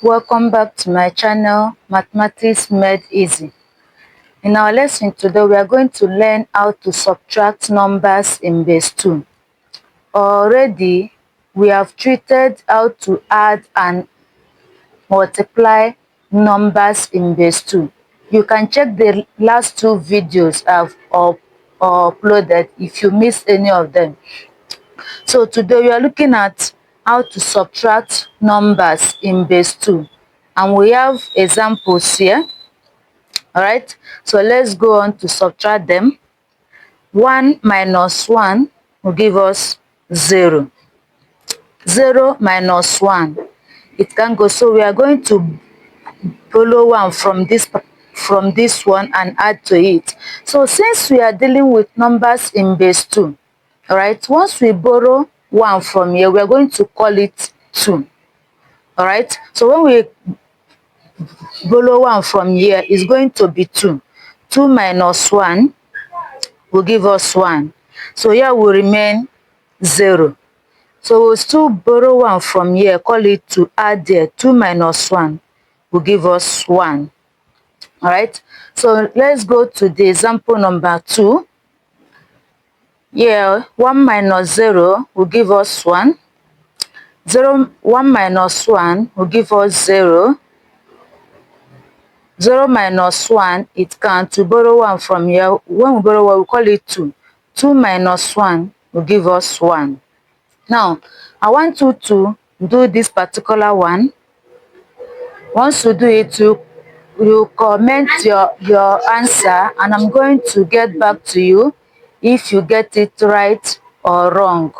Welcome back to my channel, Mathematics Made Easy. In our lesson today, we are going to learn how to subtract numbers in base 2. Already, we have treated how to add and multiply numbers in base 2. You can check the last two videos I've uploaded if you missed any of them. So today we are looking at how to subtract numbers in base 2, and we have examples here. All right, so let's go on to subtract them. 1 minus 1 will give us 0. 0 minus 1, it can go. So we are going to borrow 1 from this one and add to it. So since we are dealing with numbers in base 2, all right, once we borrow 1 from here, we are going to call it 2. All right, so when we borrow 1 from here, it's going to be 2. 2 minus 1 will give us 1. So here will remain 0. So we'll still borrow 1 from here, call it 2, add there. 2 minus 1 will give us 1. All right, so let's go to the example number 2. Here, 1 minus 0 will give us 1. 1 minus 1 will give us 0. 0 minus 1, it can. To borrow 1 from here, when we borrow 1, we call it 2. 2 minus 1 will give us 1. Now, I want you to do this particular one. Once you do it, you comment your answer, and I'm going to get back to you if you get it right or wrong.